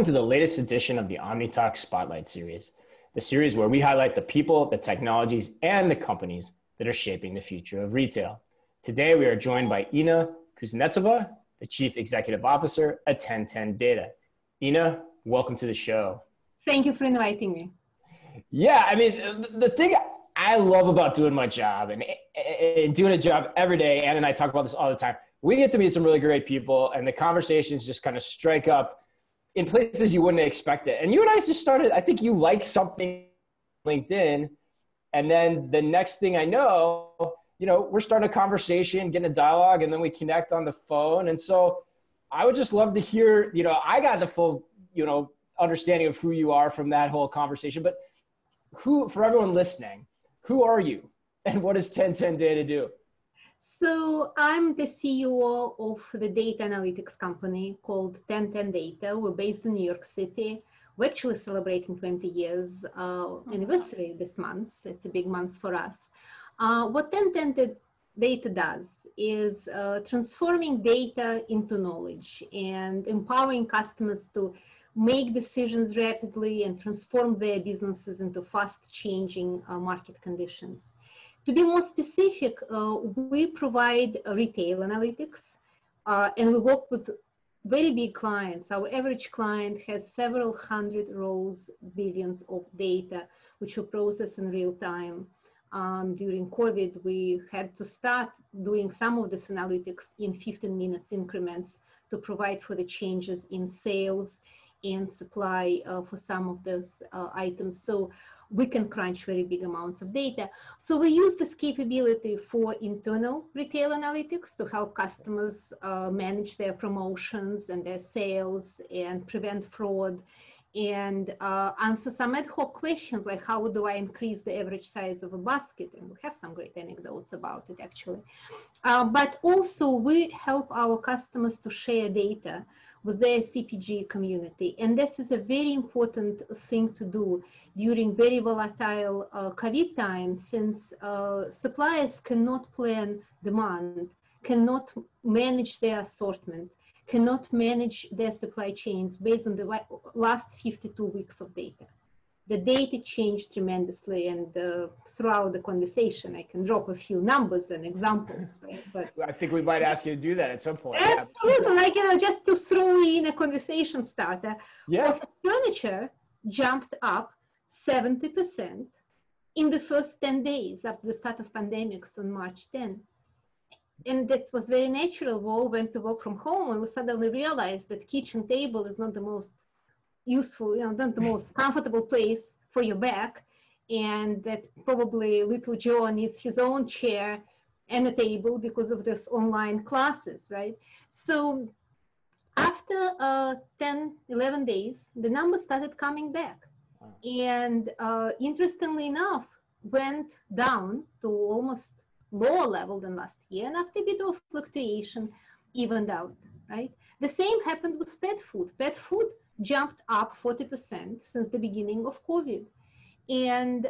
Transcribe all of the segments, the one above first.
To the latest edition of the OmniTalk Spotlight Series, the series where we highlight the people, the technologies, and the companies that are shaping the future of retail. Today, we are joined by Inna Kuznetsova, the Chief Executive Officer at 1010 Data. Inna, welcome to the show. Thank you for inviting me. Yeah, I mean, the thing I love about doing my job and doing a job every day, Ann and I talk about this all the time, we get to meet some really great people, and the conversations just kind of strike up in places you wouldn't expect it. And you and I just started, I think you liked something LinkedIn. And then the next thing I know, we're starting a conversation, getting a dialogue, and then we connect on the phone. And so I would just love to hear, I got the full, understanding of who you are from that whole conversation, but for everyone listening, who are you and what does 1010 Data do? So I'm the CEO of the data analytics company called 1010 Data. We're based in New York City. We're actually celebrating 20 years anniversary this month. It's a big month for us. What 1010 Data does is transforming data into knowledge and empowering customers to make decisions rapidly and transform their businesses into fast-changing market conditions. To be more specific, we provide retail analytics, and we work with very big clients. Our average client has several hundred rows, billions of data, which we process in real time. During COVID, we had to start doing some of this analytics in 15 minutes increments to provide for the changes in sales and supply for some of those items. So we can crunch very big amounts of data. So we use this capability for internal retail analytics to help customers manage their promotions and their sales and prevent fraud and answer some ad hoc questions like how do I increase the average size of a basket? And we have some great anecdotes about it actually. But also we help our customers to share data with their CPG community. And this is a very important thing to do during very volatile COVID times, since suppliers cannot plan demand, cannot manage their assortment, cannot manage their supply chains based on the last 52 weeks of data. The data changed tremendously, and throughout the conversation, I can drop a few numbers and examples, right? But I think we might ask you to do that at some point. Absolutely, like just to throw in a conversation starter. Yeah. Office furniture jumped up 70% in the first 10 days after the start of pandemics on March 10. And that was very natural. We all went to work from home, and we suddenly realized that kitchen table is not the most useful, not the most comfortable place for your back, and that probably little Joe needs his own chair and a table because of this online classes, right? So after 10, 11 days, the numbers started coming back. And interestingly enough, went down to almost lower level than last year, and after a bit of fluctuation, evened out, right? The same happened with pet food. Pet food jumped up 40% since the beginning of COVID. And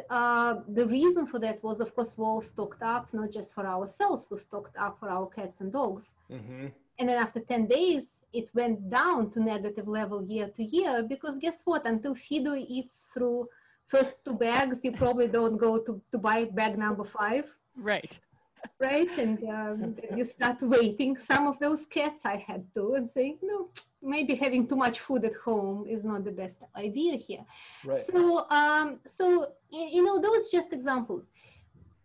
the reason for that was, of course, we all stocked up, not just for ourselves, we stocked up for our cats and dogs. Mm-hmm. And then after 10 days, it went down to negative level year to year, because guess what? Until Fido eats through first 2 bags, you probably don't go to buy bag number 5. Right. Right, and you start waiting. Some of those cats I had to, and saying, no, maybe having too much food at home is not the best idea here. Right. So those just examples.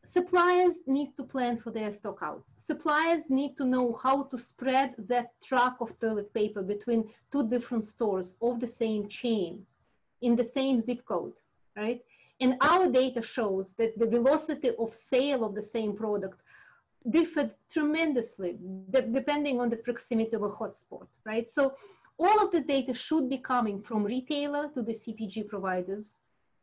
Suppliers need to plan for their stock outs. Suppliers need to know how to spread that truck of toilet paper between 2 different stores of the same chain in the same zip code, right? And our data shows that the velocity of sale of the same product differed tremendously depending on the proximity of a hotspot, right? So all of this data should be coming from retailer to the CPG providers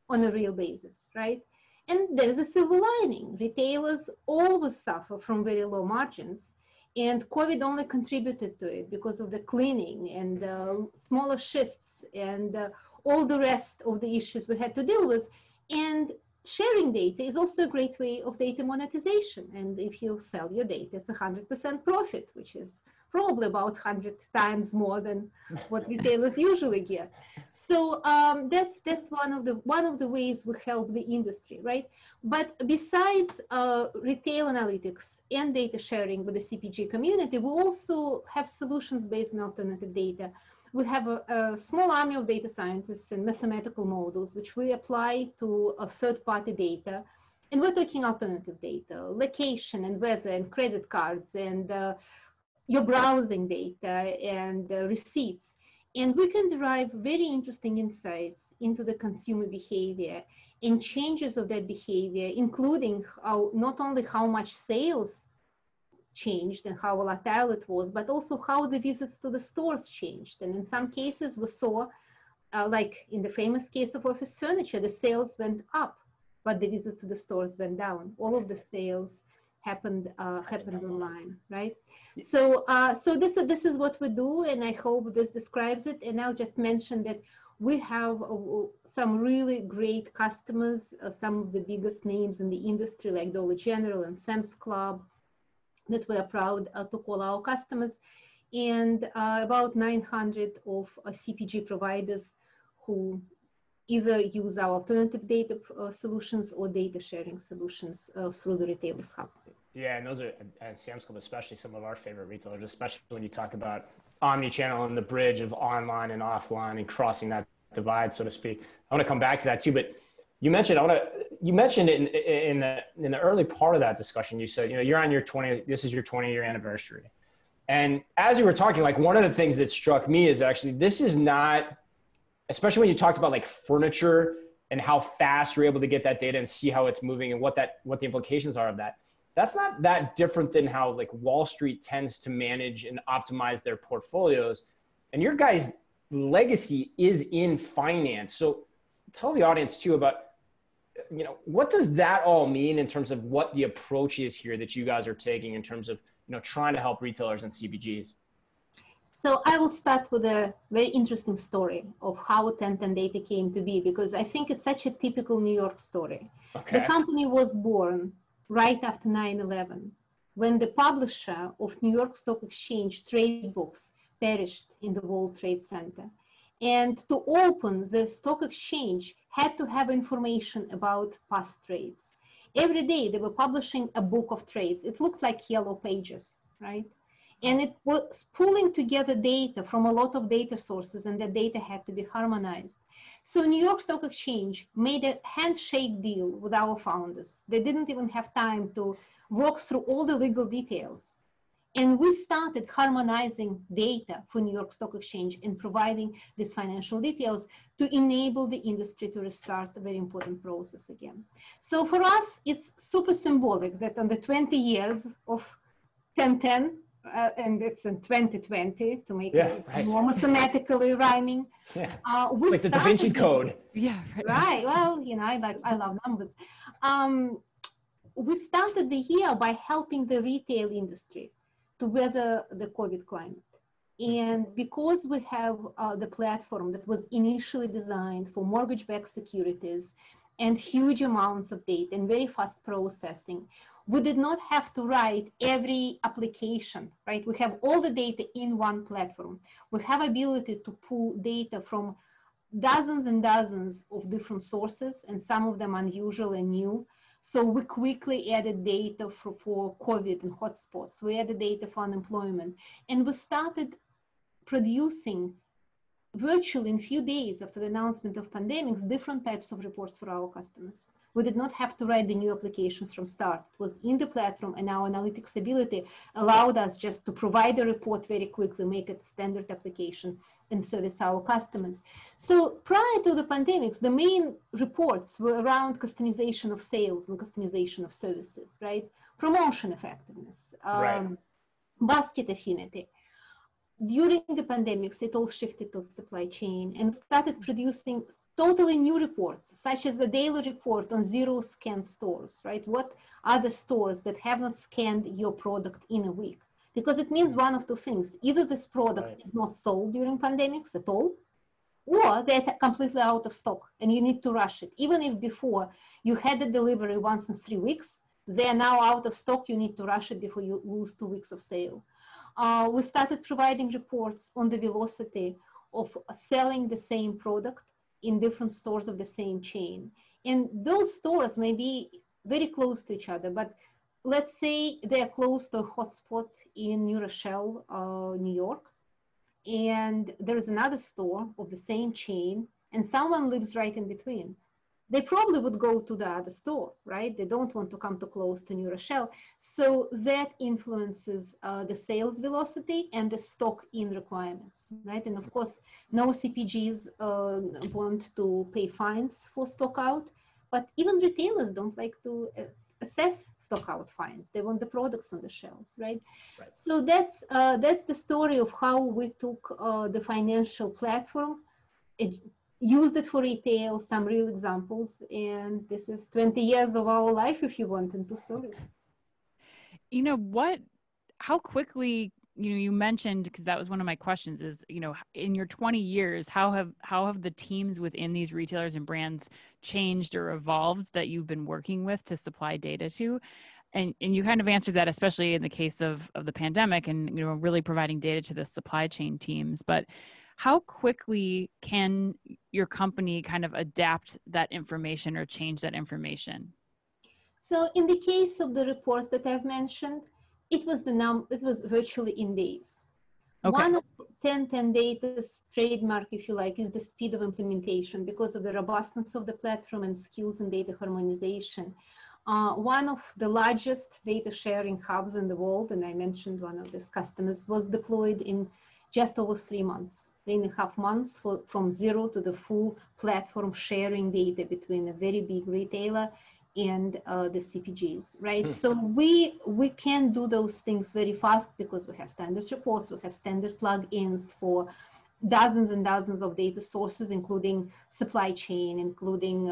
on a real basis, right? And there's a silver lining. Retailers always suffer from very low margins, and COVID only contributed to it because of the cleaning and smaller shifts and all the rest of the issues we had to deal with. And sharing data is also a great way of data monetization. And if you sell your data, it's 100% profit, which is probably about 100 times more than what retailers usually get. So that's one of the ways we help the industry, right? But besides retail analytics and data sharing with the CPG community, we also have solutions based on alternative data. We have a small army of data scientists and mathematical models, which we apply to third-party data. And we're talking alternative data, location and weather and credit cards and your browsing data and receipts. And we can derive very interesting insights into the consumer behavior and changes of that behavior, including not only how much sales changed and how volatile it was, but also how the visits to the stores changed. And in some cases, we saw, like in the famous case of office furniture, the sales went up, but the visits to the stores went down. All of the sales happened online, right? So this is what we do, and I hope this describes it. And I'll just mention that we have some really great customers, some of the biggest names in the industry, like Dollar General and Sam's Club, that we are proud to call our customers, and about 900 of CPG providers who either use our alternative data solutions or data sharing solutions through the Retailers Hub. Yeah, and those are, and Sam's Club, especially some of our favorite retailers, especially when you talk about omnichannel and the bridge of online and offline and crossing that divide, so to speak. I want to come back to that too, but you mentioned it in the early part of that discussion. You said, you're on your this is your 20-year anniversary. And as you were talking, like one of the things that struck me is actually, this is not, especially when you talked about like furniture and how fast you're able to get that data and see how it's moving and what the implications are of that. That's not that different than how like Wall Street tends to manage and optimize their portfolios. And your guys' legacy is in finance. So tell the audience too about, what does that all mean in terms of what the approach is here that you guys are taking in terms of, trying to help retailers and CPGs? So I will start with a very interesting story of how 1010 Data came to be, because I think it's such a typical New York story. Okay. The company was born right after 9/11, when the publisher of New York Stock Exchange trade books perished in the World Trade Center. And to open the stock exchange had to have information about past trades. Every day they were publishing a book of trades. It looked like yellow pages, right? And it was pulling together data from a lot of data sources, and the data had to be harmonized. So New York Stock Exchange made a handshake deal with our founders. They didn't even have time to walk through all the legal details. And we started harmonizing data for New York Stock Exchange and providing these financial details to enable the industry to restart a very important process again. So for us, it's super symbolic that on the 20 years of 1010, and it's in 2020 to make it more mathematically rhyming. Yeah. Like the Da Vinci Code. Yeah. Right. Well, I love numbers. We started the year by helping the retail industry to weather the COVID climate. And because we have the platform that was initially designed for mortgage-backed securities and huge amounts of data and very fast processing, we did not have to write every application, right? We have all the data in one platform. We have ability to pull data from dozens and dozens of different sources, and some of them unusual and new. So we quickly added data for COVID and hotspots. We added data for unemployment. And we started producing virtually in a few days after the announcement of pandemics, different types of reports for our customers. We did not have to write the new applications from start. It was in the platform, and our analytics ability allowed us just to provide a report very quickly, make it a standard application, and service our customers. So prior to the pandemics, the main reports were around customization of sales and customization of services, right? Promotion effectiveness, basket affinity. During the pandemics, it all shifted to the supply chain and started producing totally new reports, such as the daily report on zero scan stores, right? What are the stores that have not scanned your product in a week? Because it means one of two things. Either this product is not sold during pandemics at all, or they're completely out of stock and you need to rush it. Even if before you had the delivery once in 3 weeks, they are now out of stock, you need to rush it before you lose 2 weeks of sale. we started providing reports on the velocity of selling the same product in different stores of the same chain. And those stores may be very close to each other, but let's say they're close to a hotspot in New Rochelle, New York, and there's another store of the same chain, and someone lives right in between. They probably would go to the other store, right? They don't want to come too close to New Rochelle. So that influences the sales velocity and the stock in requirements, right? And of course, no CPGs want to pay fines for stock out, but even retailers don't like to assess stock out fines. They want the products on the shelves, right? So that's the story of how we took the financial platform, used it for retail, some real examples, and this is 20 years of our life, if you want, in two stories. You know, how quickly, you mentioned, because that was one of my questions, is, in your 20 years, how have the teams within these retailers and brands changed or evolved that you've been working with to supply data to? And you kind of answered that, especially in the case of the pandemic and, really providing data to the supply chain teams. But how quickly can your company kind of adapt that information or change that information? So in the case of the reports that I've mentioned, it was virtually in days. Okay. One of 10 Data's trademark, if you like, is the speed of implementation because of the robustness of the platform and skills in data harmonization. One of the largest data sharing hubs in the world, and I mentioned one of these customers, was deployed in just over 3 months. 3.5 months from zero to the full platform sharing data between a very big retailer and the CPGs, right? So we can do those things very fast because we have standard reports, we have standard plugins for dozens and dozens of data sources, including supply chain, including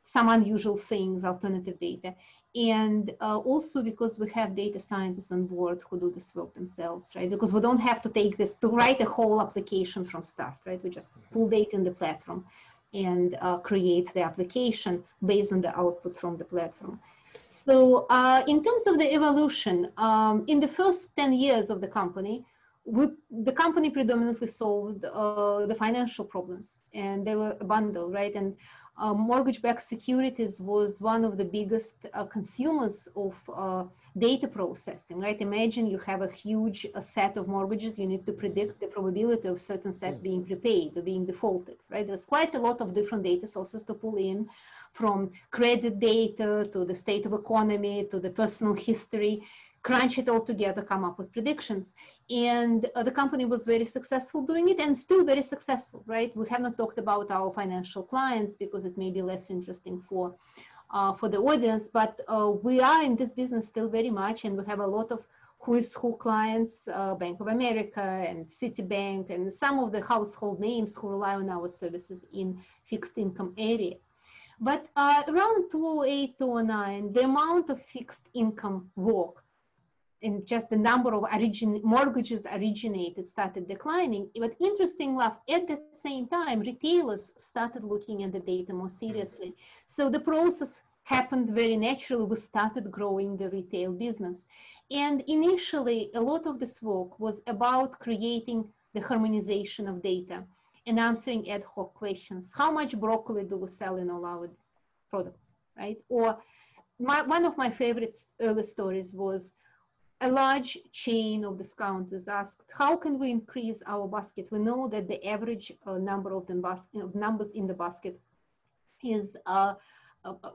some unusual things, alternative data. And also because we have data scientists on board who do this work themselves, right? Because we don't have to take this to write a whole application from start, right? We just pull data in the platform and create the application based on the output from the platform. So in terms of the evolution, in the first 10 years of the company predominantly solved the financial problems, and they were a bundle, right? And mortgage-backed securities was one of the biggest consumers of data processing, right? Imagine you have a huge set of mortgages. You need to predict the probability of certain set being prepaid or being defaulted, right? There's quite a lot of different data sources to pull in, from credit data to the state of economy to the personal history, crunch it all together, come up with predictions. And the company was very successful doing it and still very successful, right? We have not talked about our financial clients because it may be less interesting for the audience, but we are in this business still very much, and we have a lot of who is who clients, Bank of America and Citibank, and some of the household names who rely on our services in fixed income area. But around 2008, 2009, the amount of fixed income work and just the number of mortgages originated started declining. But interesting enough, at the same time, retailers started looking at the data more seriously. So the process happened very naturally. We started growing the retail business. And initially, a lot of this work was about creating the harmonization of data and answering ad hoc questions. How much broccoli do we sell in all our products, right? Or one of my favorite early stories was a large chain of discounters asked, how can we increase our basket? We know that the average number of numbers in the basket is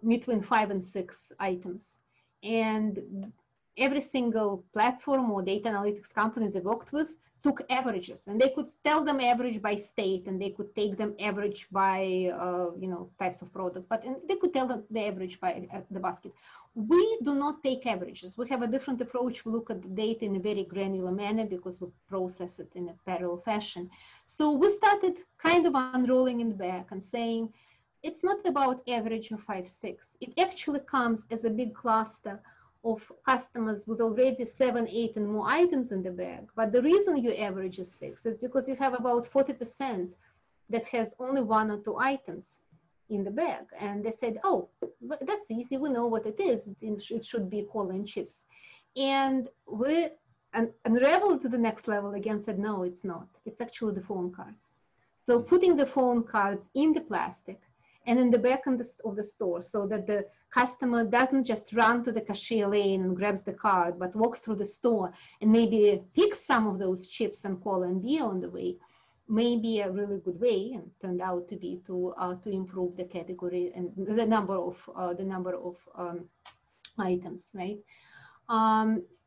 between 5 and 6 items. And every single platform or data analytics company they worked with took averages, and they could tell them average by state, and they could take them average by types of products, but they could tell them the average by the basket. We do not take averages. We have a different approach. We look at the data in a very granular manner because we process it in a parallel fashion. So we started kind of unrolling in the back and saying, it's not about average of 5, 6. It actually comes as a big cluster of customers with already 7, 8 and more items in the bag. But the reason you average is 6 is because you have about 40% that has only 1 or 2 items in the bag. And they said, oh, that's easy. We know what it is. It should be corn and chips. And we unraveled to the next level again, said, no, it's not. It's actually the phone cards. So putting the phone cards in the plastic and in the back of the store so that the customer doesn't just run to the cashier lane and grabs the card, but walks through the store and maybe picks some of those chips and cola and beer on the way, may be a really good way, and turned out to be, to improve the category and the number of items, right?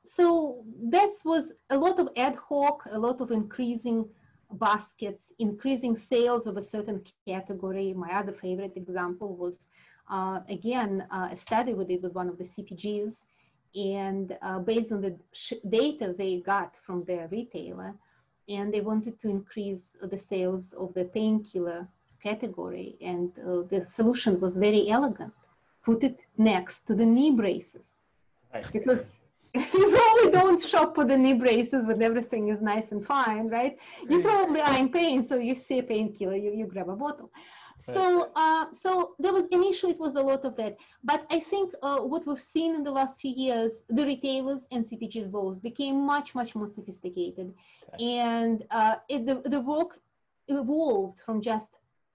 So that was a lot of ad hoc, a lot of increasing baskets, increasing sales of a certain category. My other favorite example was, again, a study we did with one of the CPGs, and based on the data they got from their retailer, and they wanted to increase the sales of the painkiller category, and the solution was very elegant. Put it next to the knee braces. Right. Because you probably don't shop for the knee braces when everything is nice and fine, right? You probably are in pain, so you see a painkiller, you grab a bottle. So, so there was initially, it was a lot of that. But I think what we've seen in the last few years, the retailers and CPGs both became much, much more sophisticated. Okay. And the work evolved from just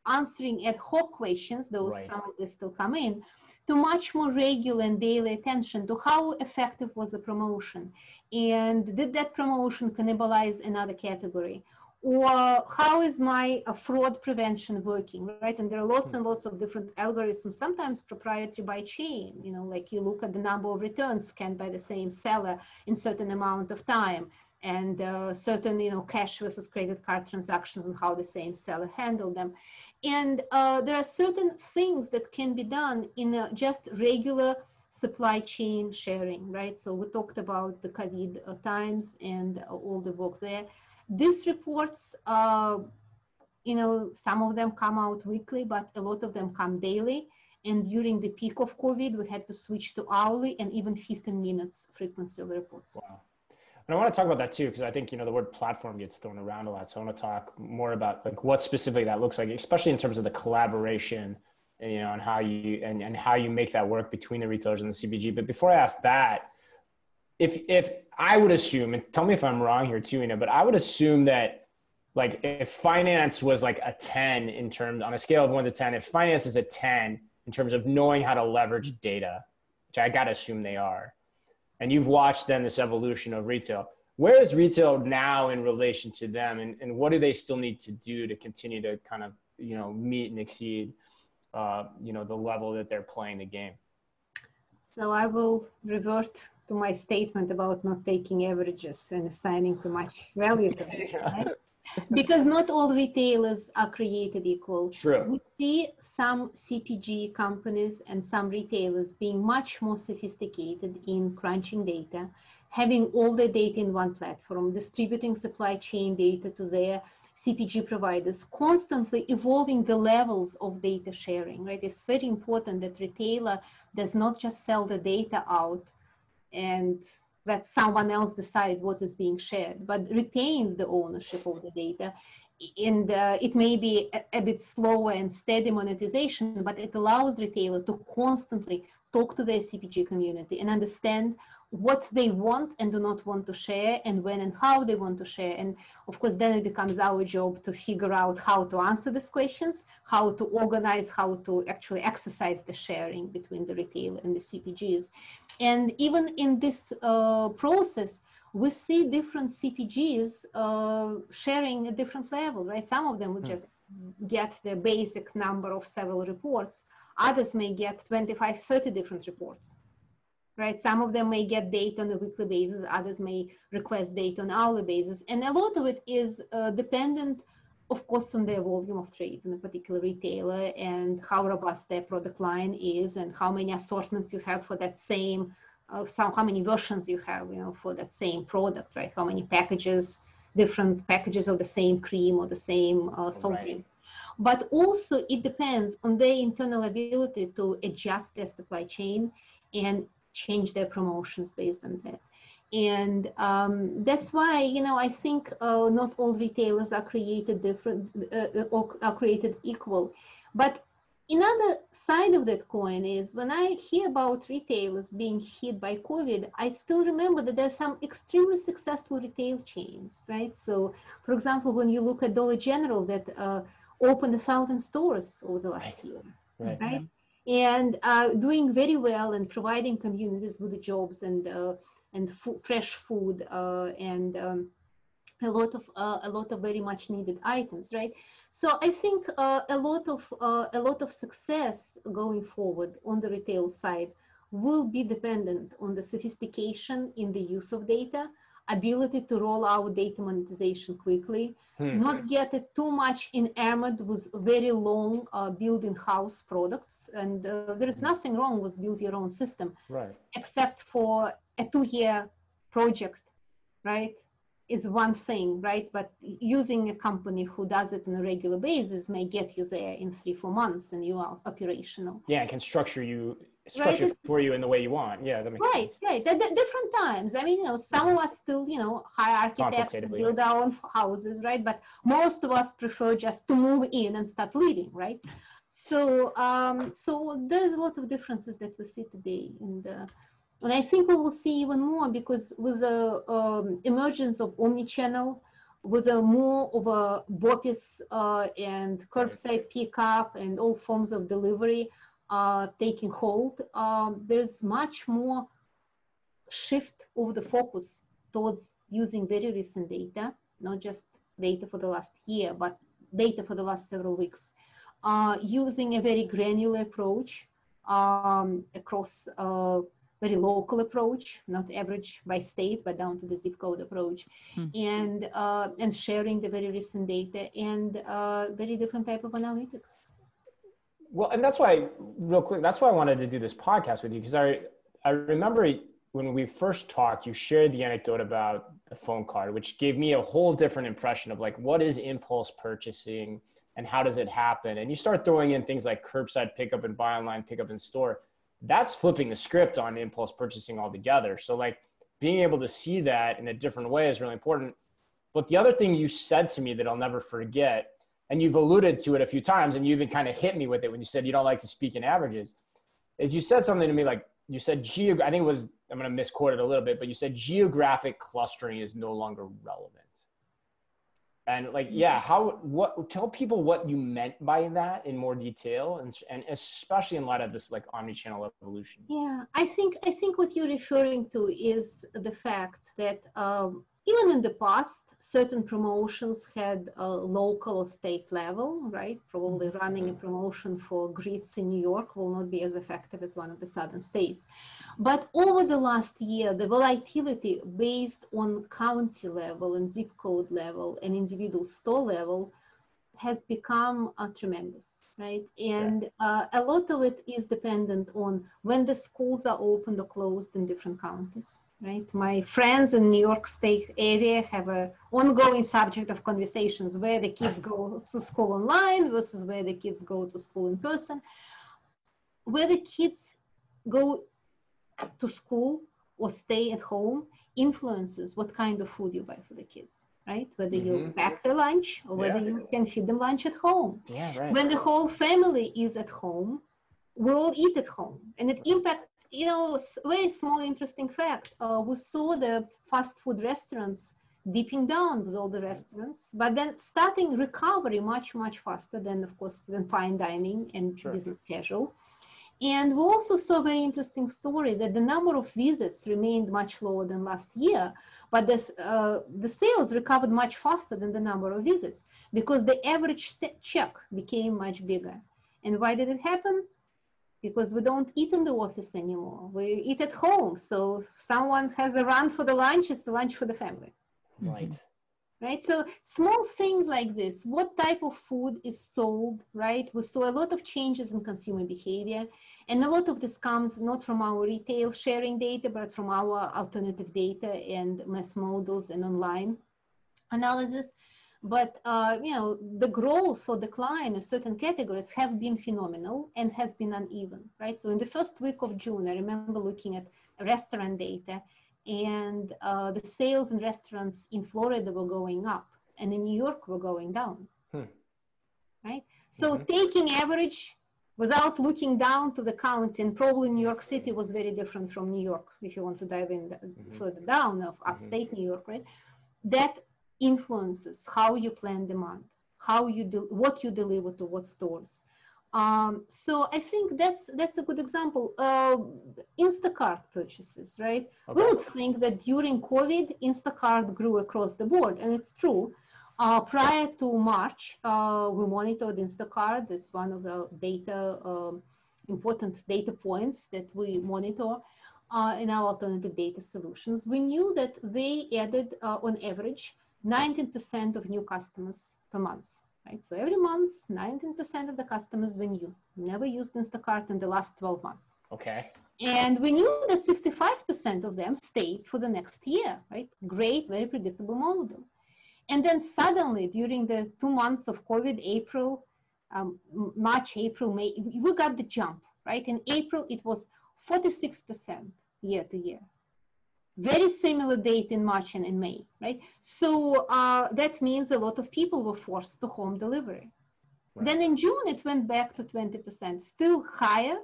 answering ad hoc questions, though some of them still come in, to much more regular and daily attention to how effective was the promotion, and did that promotion cannibalize another category, or how is my fraud prevention working, right? And there are lots and lots of different algorithms, sometimes proprietary by chain, you know, like you look at the number of returns scanned by the same seller in certain amount of time, and certain, you know, cash versus credit card transactions and how the same seller handled them. And there are certain things that can be done in just regular supply chain sharing, right? So we talked about the COVID times and all the work there. These reports, you know, some of them come out weekly, but a lot of them come daily. And during the peak of COVID, we had to switch to hourly and even 15 minutes frequency of reports. Wow. And I want to talk about that too, because I think, you know, the word platform gets thrown around a lot. So I want to talk more about like what specifically that looks like, especially in terms of the collaboration, you know, and how you, and how you make that work between the retailers and the CPG. But before I ask that, if I would assume, and tell me if I'm wrong here too, Inna, but I would assume that like if finance was like a 10 in terms, on a scale of 1 to 10, if finance is a 10 in terms of knowing how to leverage data, which I got to assume they are, and you've watched then this evolution of retail, where is retail now in relation to them, and what do they still need to do to continue to kind of, you know, meet and exceed, you know, the level that they're playing the game? So I will revert to my statement about not taking averages and assigning too much value to it, right? Because not all retailers are created equal. True. We see some CPG companies and some retailers being much more sophisticated in crunching data, having all the data in one platform, distributing supply chain data to their CPG providers, constantly evolving the levels of data sharing, right? It's very important that retailer does not just sell the data out and let someone else decide what is being shared, but retains the ownership of the data. And it may be a bit slower and steady monetization, but it allows retailer to constantly talk to their CPG community and understand what they want and do not want to share, and when and how they want to share. And of course, then it becomes our job to figure out how to answer these questions, how to organize, how to actually exercise the sharing between the retail and the CPGs. And even in this process, we see different CPGs sharing a different level, right? Some of them would just get the basic number of several reports. Others may get 25, 30 different reports. Right? Some of them may get data on a weekly basis, others may request data on an hourly basis. And a lot of it is dependent, of course, on their volume of trade in a particular retailer and how robust their product line is and how many assortments you have for that same, how many versions you have, you know, for that same product, right? How many packages, different packages of the same cream or the same salt drink. But also it depends on their internal ability to adjust their supply chain and change their promotions based on that. And that's why, you know, I think not all retailers are created different or are created equal. But Another side of that coin is when I hear about retailers being hit by COVID, I still remember that there are some extremely successful retail chains, right? So, for example, when you look at Dollar General that opened 1,000 stores over the last year, right? And doing very well and providing communities with the jobs and fresh food and a lot of very much needed items, right? So I think a lot of success going forward on the retail side will be dependent on the sophistication in the use of data, ability to roll out data monetization quickly, not get it too much enamored with very long build in-house products. And there is nothing wrong with build your own system, right, except for a 2-year project, right? Is one thing, right? But using a company who does it on a regular basis may get you there in 3-4 months and you are operational. Yeah, it can structure right? for you in the way you want. Yeah, that makes sense. Right. At different times. I mean, some of us still, hire architects to build our own houses, right? But most of us prefer just to move in and start living, right? So, so there's a lot of differences that we see today and I think we will see even more because with the emergence of omnichannel, with more of a BOPIS and curbside pickup and all forms of delivery taking hold, there's much more shift of the focus towards using very recent data, not just data for the last year, but data for the last several weeks, using a very granular approach across very local approach, not average by state, but down to the zip code approach, and sharing the very recent data and very different type of analytics. Well, and that's why, real quick, that's why I wanted to do this podcast with you, because I remember when we first talked, you shared the anecdote about the phone card, which gave me a whole different impression of like, what is impulse purchasing and how does it happen? And you start throwing in things like curbside pickup and buy online, pickup in store. That's flipping the script on impulse purchasing altogether. So like being able to see that in a different way is really important. But the other thing you said to me that I'll never forget, and you've alluded to it a few times, and you even kind of hit me with it when you said you don't like to speak in averages, is you said something to me like, you said, I think it was, I'm going to misquote it a little bit, but you said geographic clustering is no longer relevant. And like, yeah, tell people what you meant by that in more detail, and especially in light of this like omnichannel evolution. Yeah, I think what you're referring to is the fact that even in the past, certain promotions had a local or state level, right? Probably running a promotion for grits in New York will not be as effective as one of the southern states. But over the last year, the volatility based on county level and zip code level and individual store level has become tremendous, right? And a lot of it is dependent on when the schools are opened or closed in different counties, right? My friends in New York State area have an ongoing subject of conversations where the kids go to school online versus where the kids go to school in person. Where the kids go to school or stay at home influences what kind of food you buy for the kids, right? Whether you pack their lunch or whether you can feed them lunch at home. Yeah, right. When the whole family is at home, we all eat at home. And it impacts, very small interesting fact. We saw the fast food restaurants dipping down with all the restaurants, but then starting recovery much, much faster than, of course, than fine dining and business casual. And we also saw a very interesting story that the number of visits remained much lower than last year, but the sales recovered much faster than the number of visits because the average check became much bigger. And why did it happen? Because we don't eat in the office anymore. We eat at home. So if someone has a run for the lunch, it's the lunch for the family. Right. Right. So small things like this, what type of food is sold, right? We saw a lot of changes in consumer behavior. And a lot of this comes not from our retail sharing data, but from our alternative data and mass models and online analysis. But, the growth or decline of certain categories have been phenomenal and has been uneven, right? So in the first week of June, I remember looking at restaurant data, and the sales in restaurants in Florida were going up and in New York were going down, right? So taking average without looking down to the county, and probably New York City was very different from New York, if you want to dive in further down of upstate New York, right? That influences how you plan demand, how you do, what you deliver to what stores. So I think that's a good example. Instacart purchases, right? Okay. We would think that during COVID, Instacart grew across the board, and it's true. Prior to March, we monitored Instacart. That's one of the important data points that we monitor in our alternative data solutions. We knew that they added, on average, 19% of new customers per month. Right? So every month, 19% of the customers were new, never used Instacart in the last 12 months. Okay. And we knew that 65% of them stayed for the next year, right? Great, very predictable model. And then suddenly, during the 2 months of COVID, March, April, May, we got the jump, right? In April, it was 46% year to year. Very similar date in March and in May, right? So that means a lot of people were forced to home delivery. Right. Then in June, it went back to 20%, still higher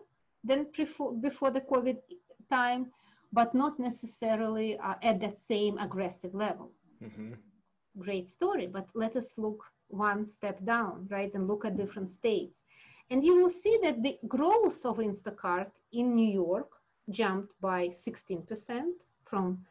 than before the COVID time, but not necessarily at that same aggressive level. Mm-hmm. Great story, but let us look one step down, right? And look at different states. And you will see that the growth of Instacart in New York jumped by 16%. From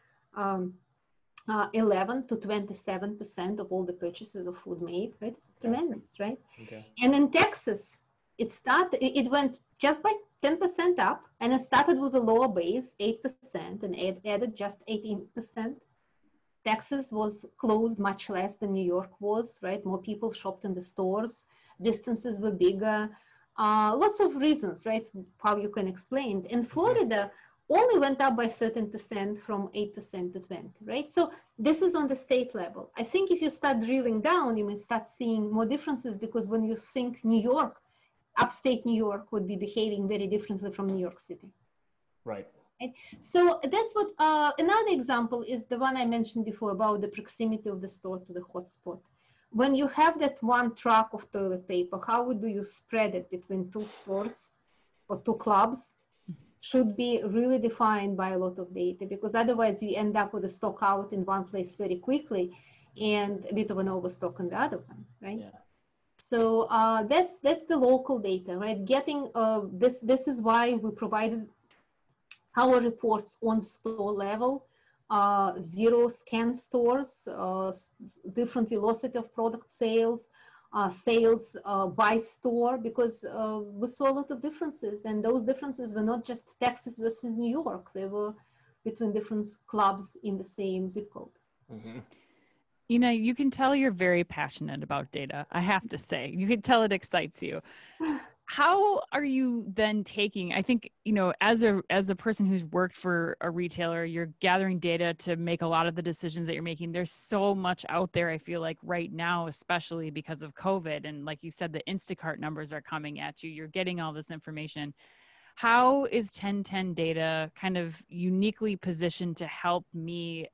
11 to 27% of all the purchases of food made, right? It's tremendous, right? Okay. And in Texas, it went just by 10% up, and it started with a lower base, 8%, and it added just 18%. Texas was closed much less than New York was, right? More people shopped in the stores, distances were bigger, lots of reasons, right? How you can explain. In Florida, only went up by 13% from 8% to 20%, right? So this is on the state level. I think if you start drilling down, you may start seeing more differences, because when you think New York, upstate New York would be behaving very differently from New York City. Right. Right? So that's what, another example is the one I mentioned before about the proximity of the store to the hotspot. When you have that one truck of toilet paper, how do you spread it between 2 stores or 2 clubs? Should be really defined by a lot of data, because otherwise you end up with a stock out in one place very quickly and a bit of an overstock on the other one, right? Yeah. So that's the local data, right? Getting this is why we provided our reports on store level, 0 scan stores, different velocity of product sales, sales by store, because we saw a lot of differences, and those differences were not just Texas versus New York, they were between different clubs in the same zip code. Mm-hmm. You know, you can tell you're very passionate about data, I have to say. You can tell it excites you. How are you then taking, I think, you know, as a person who's worked for a retailer, you're gathering data to make a lot of the decisions that you're making. There's so much out there, I feel like right now, especially because of COVID. And like you said, the Instacart numbers are coming at you. You're getting all this information. How is 1010 data kind of uniquely positioned to help me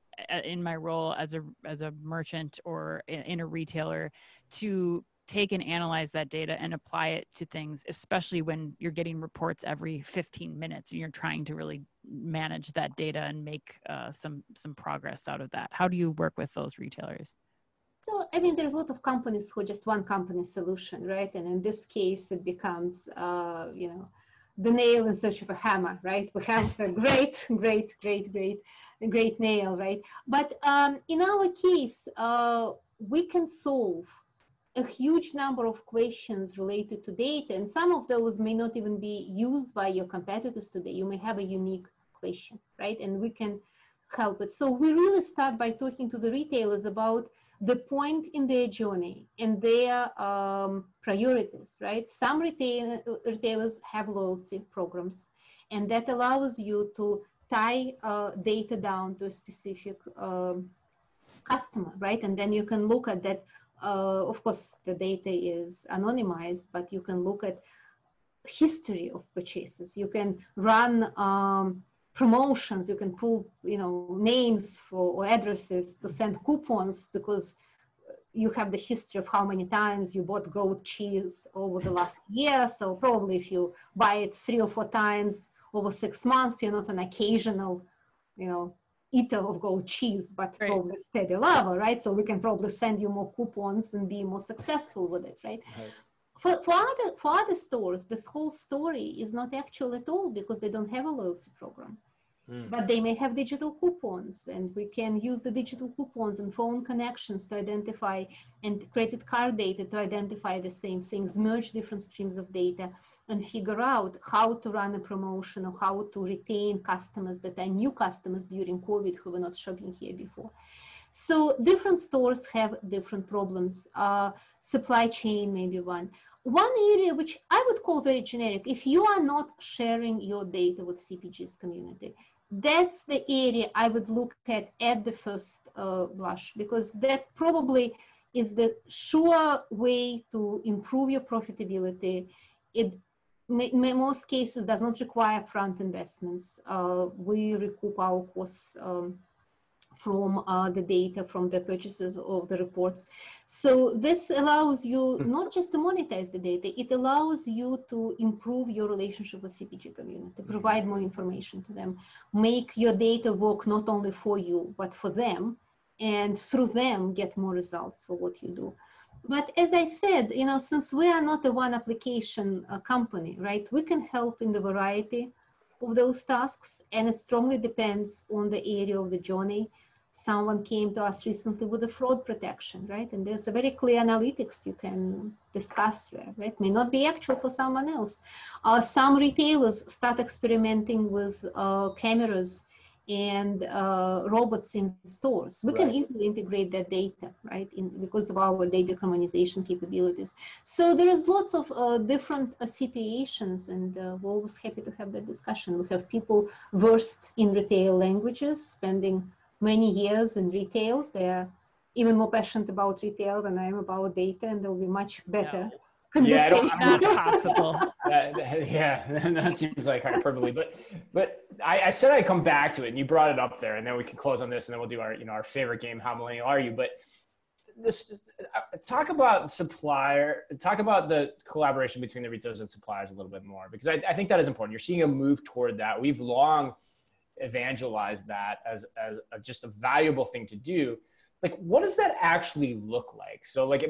in my role as a merchant or in a retailer to take and analyze that data and apply it to things, especially when you're getting reports every 15 minutes and you're trying to really manage that data and make some progress out of that? How do you work with those retailers? So, I mean, there's a lot of companies who are just one company solution, right? And in this case, it becomes, you know, the nail in search of a hammer, right? We have a great nail, right? But in our case, we can solve a huge number of questions related to data, and some of those may not even be used by your competitors today. You may have a unique question, right? And we can help it. So we really start by talking to the retailers about the point in their journey and their priorities, right? Some retailers have loyalty programs, and that allows you to tie data down to a specific customer, right? And then you can look at that. Of course, the data is anonymized, but you can look at history of purchases. You can run promotions. You can pull, you know, names or addresses to send coupons, because you have the history of how many times you bought goat cheese over the last year. So probably if you buy it 3 or 4 times over 6 months, you're not an occasional, eater of goat cheese, but Right. probably steady lover, right? So we can probably send you more coupons and be more successful with it, right? For other stores, this whole story is not actual at all because they don't have a loyalty program. But they may have digital coupons, and we can use the digital coupons and phone connections to identify, and credit card data to identify the same things, merge different streams of data, and figure out how to run a promotion or how to retain customers that are new customers during COVID who were not shopping here before. So different stores have different problems. Supply chain may be one. One area which I would call very generic, if you are not sharing your data with CPGs community, that's the area I would look at the first blush, because that probably is the sure way to improve your profitability. It in most cases does not require upfront investments. We recoup our costs from the data, from the purchases of the reports. So this allows you not just to monetize the data, it allows you to improve your relationship with CPG community, provide more information to them, make your data work not only for you, but for them, and through them get more results for what you do. But as I said, since we are not a one application company, right, we can help in the variety of those tasks, and it strongly depends on the area of the journey. Someone came to us recently with a fraud protection, right? And there's a very clear analytics you can discuss there, right? May not be actual for someone else. Some retailers start experimenting with cameras and robots in stores. We can easily integrate that data, right? Because of our data harmonization capabilities. So there is lots of different situations, and we're always happy to have that discussion. We have people versed in retail languages, spending many years in retail. They're even more passionate about retail than I am about data, and they'll be much better. Yeah, not possible. That seems like hyperbole, but I said I'd come back to it, and you brought it up there, and then we can close on this, and then we'll do our favorite game, How Millennial Are You? But this, talk about the collaboration between the retailers and suppliers a little bit more, because I think that is important. You're seeing a move toward that. We've long evangelized that as just a valuable thing to do. Like, what does that actually look like? So like,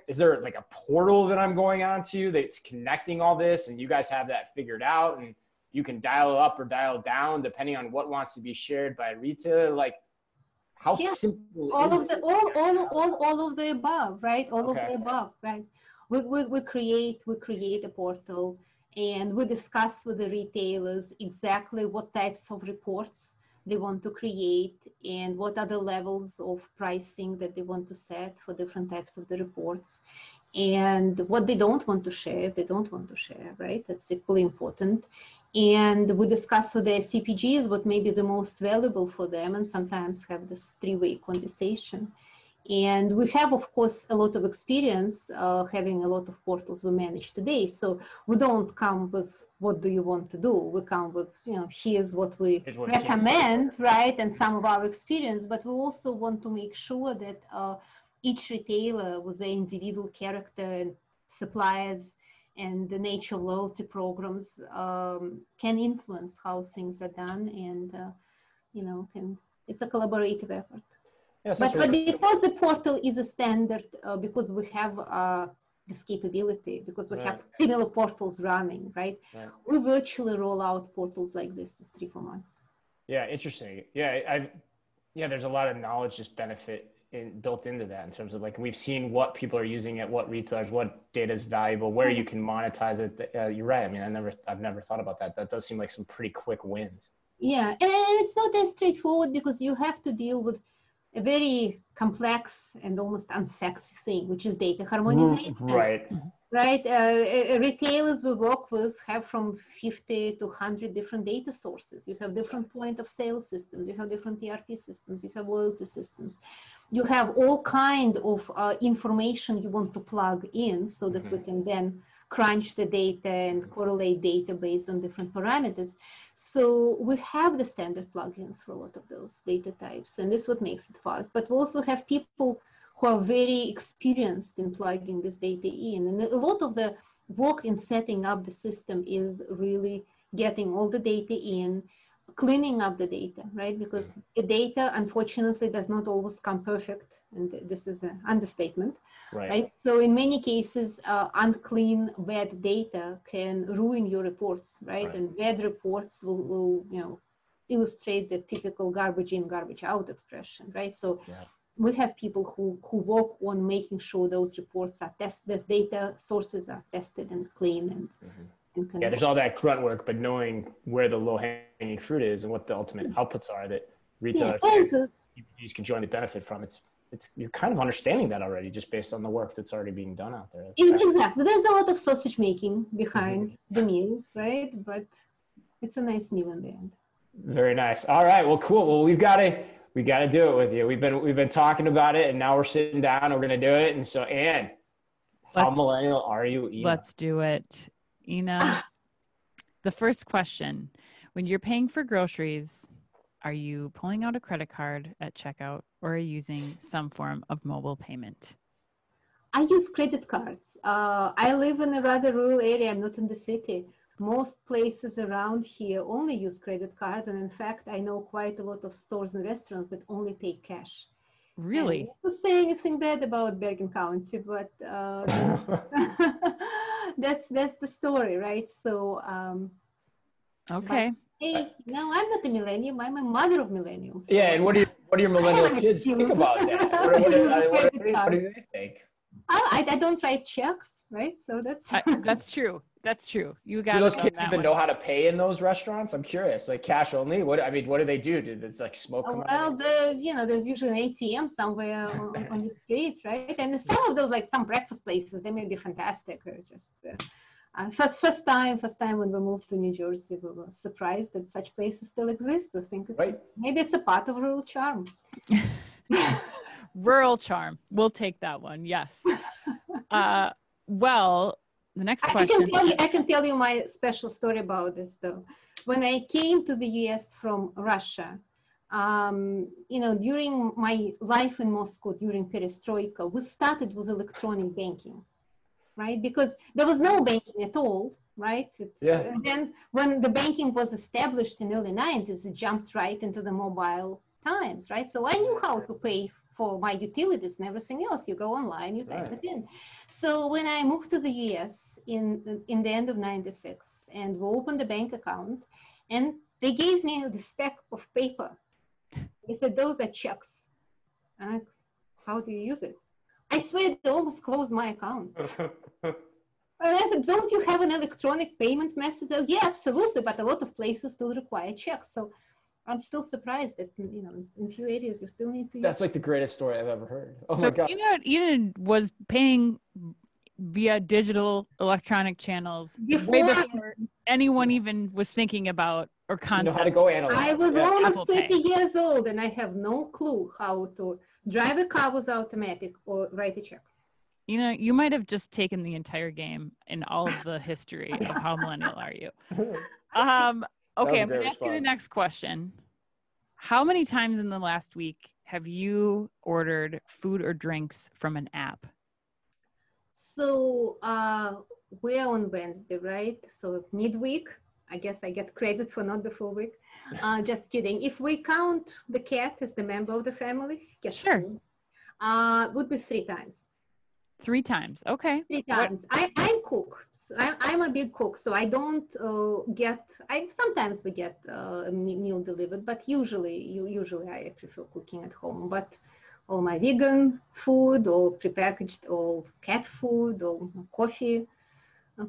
is there like a portal that I'm going on to that's connecting all this, and you guys have that figured out, and you can dial up or dial down depending on what wants to be shared by a retailer? Like, how simple all is of it? the all of the above, right? All of the above, right? We create a portal, and we discuss with the retailers exactly what types of reports they want to create and what are the levels of pricing that they want to set for different types of the reports, and what they don't want to share, if they don't want to share, right? That's equally important. And we discuss with the CPGs what may be the most valuable for them, and sometimes have this 3-way conversation. And we have, of course, a lot of experience having a lot of portals we manage today. So we don't come with what do you want to do? We come with, here's what we recommend, right? And some of our experience, but we also want to make sure that each retailer with their individual character and suppliers and the nature of loyalty programs can influence how things are done, and, it's a collaborative effort. Yes, but because the portal is a standard, because we have this capability, because we have similar portals running, right? We virtually roll out portals like this in 3-4 months. Yeah, interesting. Yeah, there's a lot of knowledge just benefit built into that in terms of like, we've seen what people are using at what retailers, what data is valuable, where you can monetize it. You're right. I mean, I've never thought about that. That does seem like some pretty quick wins. Yeah, and it's not as straightforward because you have to deal with a very complex and almost unsexy thing, which is data harmonization. Right. Retailers we work with have from 50 to 100 different data sources. You have different point of sale systems. You have different ERP systems. You have loyalty systems. You have all kind of information you want to plug in so that we can then crunch the data and correlate data based on different parameters. So we have the standard plugins for a lot of those data types, and this is what makes it fast. But we also have people who are very experienced in plugging this data in. And a lot of the work in setting up the system is really getting all the data in, cleaning up the data, right? Because the data, unfortunately, does not always come perfect. And this is an understatement, right? So in many cases, unclean, bad data can ruin your reports, right? And bad reports will illustrate the typical garbage in, garbage out expression, right? So we have people who work on making sure those reports are tested, those data sources are tested and clean and there's all that grunt work, but knowing where the low-hanging fruit is and what the ultimate outputs are that retailers CPGs can jointly benefit from. It's you're kind of understanding that already just based on the work that's already being done out there. Exactly. There's a lot of sausage making behind the meal, right? But it's a nice meal in the end. Very nice. All right. Well, cool. Well, we got to do it with you. We've been talking about it, and now we're sitting down and we're going to do it. And so, Anne, how millennial are you, Inna? Let's do it. Inna, the first question, when you're paying for groceries, are you pulling out a credit card at checkout or are you using some form of mobile payment? I use credit cards. I live in a rather rural area. I'm not in the city. Most places around here only use credit cards. And in fact, I know quite a lot of stores and restaurants that only take cash. Really? And I'm not saying anything bad about Bergen County, but that's the story, right? So, okay. Hey, no, I'm not a millennial. I'm a mother of millennials. So and what do your millennial kids think about that? What do they think? I don't write checks, right? So that's true. That's true. You got. Do those kids even know how to pay in those restaurants? I'm curious. Like cash only? What do they do? Do it's like smoke come out? Well, there's usually an ATM somewhere on the streets, right? And some of those, like some breakfast places, they may be fantastic. Or just first time when we moved to New Jersey, we were surprised that such places still exist. We think maybe it's a part of rural charm. Rural charm. We'll take that one. Yes. Well. The next question. I can tell you my special story about this, though. When I came to the U.S. from Russia, during my life in Moscow, during Perestroika, we started with electronic banking, right? Because there was no banking at all, right? And then when the banking was established in the early 90s, it jumped right into the mobile times, right? So I knew how to pay for my utilities and everything else. You go online, you type it in. So when I moved to the US in the end of 96 and we opened a bank account and they gave me the stack of paper. They said, those are checks. And I'm like, how do you use it? I swear they almost closed my account. And I said, don't you have an electronic payment method? Oh, yeah, absolutely. But a lot of places still require checks. So I'm still surprised that, in few areas you still need to use. That's like the greatest story I've ever heard. Oh my God. Inna was paying via digital electronic channels way before anyone even was thinking about or concept. You know how to go analog. I was almost 30 years old and I have no clue how to drive a car with automatic or write a check. You might have just taken the entire game in all of the history of how millennial are you. Okay, I'm going to ask you the next question. How many times in the last week have you ordered food or drinks from an app? So we're on Wednesday, right? So midweek, I guess I get credit for not the full week. Just kidding. If we count the cat as the member of the family, sure, would be 3 times. 3 times. Okay. 3 times. I cook. So I'm a big cook, so I don't sometimes we get a meal delivered, but usually I prefer cooking at home. But all my vegan food, all prepackaged, all cat food, all coffee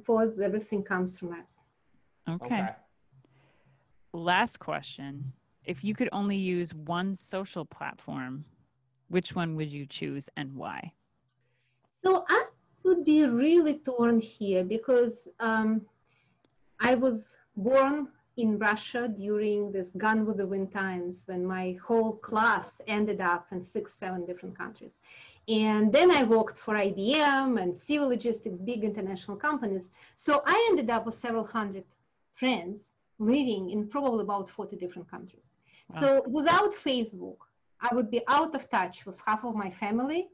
pods, everything comes from us. Okay. Last question. If you could only use one social platform, which one would you choose and why? So I would be really torn here because I was born in Russia during this Gone with the Wind times when my whole class ended up in 6-7 different countries. And then I worked for IBM and Civil Logistics, big international companies. So I ended up with several hundred friends living in probably about 40 different countries. Wow. So without Facebook, I would be out of touch with half of my family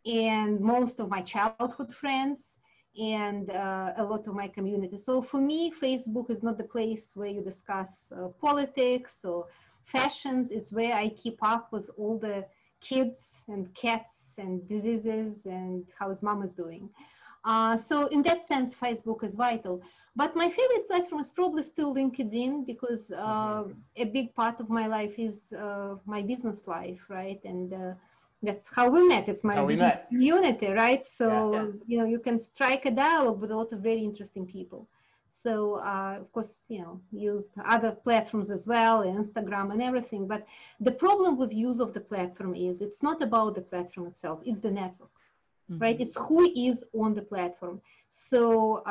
and most of my childhood friends, and a lot of my community. So for me, Facebook is not the place where you discuss politics or fashions. It's where I keep up with all the kids and cats and diseases and how his mom is doing. So in that sense, Facebook is vital. But my favorite platform is probably still LinkedIn, because a big part of my life is my business life, right? And that's how we met. It's my community, right? So, you know, you can strike a dialogue with a lot of very interesting people. So, of course, you know, used other platforms as well, Instagram and everything. But the problem with use of the platform is it's not about the platform itself, it's the network, right? It's who is on the platform. So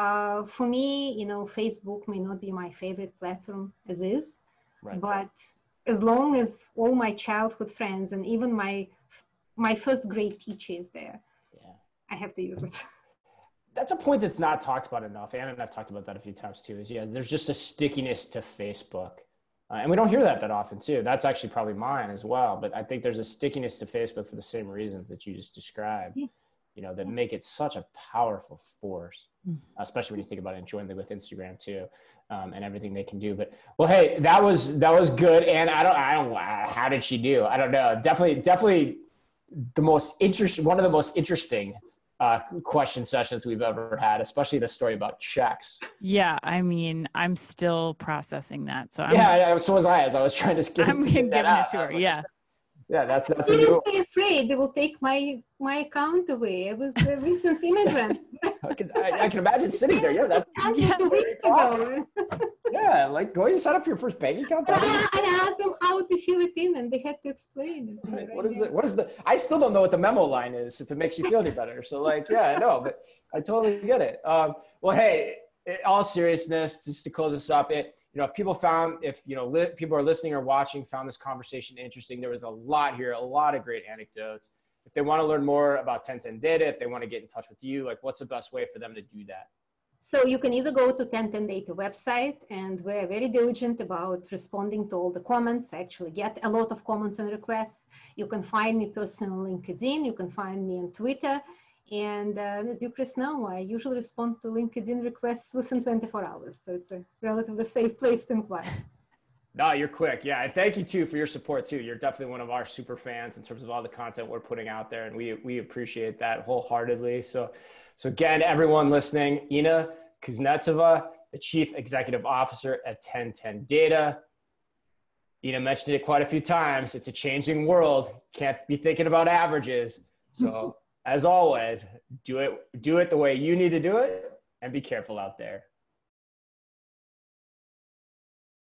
for me, you know, Facebook may not be my favorite platform as is, but as long as all my childhood friends and even my first grade teacher is there, I have to use it. That's a point that's not talked about enough. Anna and I've talked about that a few times too, is there's just a stickiness to Facebook. And we don't hear that often too. That's actually probably mine as well. But I think there's a stickiness to Facebook for the same reasons that you just described, you know, that make it such a powerful force, especially when you think about it jointly with Instagram too, and everything they can do. But well, hey, that was good. And I don't, how did she do? I don't know. Definitely one of the most interesting question sessions we've ever had, especially the story about checks. Yeah, I mean, I'm still processing that. So so was I, as I was trying to get that out. Yeah, that's a new. I'm afraid they will take my account away. I was a recent immigrant. I can imagine sitting there. Yeah, that's 2 weeks ago. Yeah, like going to set up your first bank account. I asked them how to fill it in, and they had to explain it. Right. What is the? I still don't know what the memo line is. If it makes you feel any better, so like, yeah, I know, but I totally get it. Well, hey, in all seriousness, just to close this up, if people are listening or watching, found this conversation interesting, there was a lot here, a lot of great anecdotes. If they want to learn more about 1010 Data, if they want to get in touch with you, like what's the best way for them to do that? So you can either go to 1010 Data website, and we're very diligent about responding to all the comments. I actually get a lot of comments and requests. You can find me personally on LinkedIn. You can find me on Twitter. And as you, Chris, know, I usually respond to LinkedIn requests within 24 hours. So it's a relatively safe place to inquire. No, you're quick. Yeah. And thank you too for your support too. You're definitely one of our super fans in terms of all the content we're putting out there. And we appreciate that wholeheartedly. So again, everyone listening, Inna Kuznetsova, the Chief Executive Officer at 1010 Data. Inna mentioned it quite a few times. It's a changing world. Can't be thinking about averages. So as always, do it the way you need to do it, and be careful out there.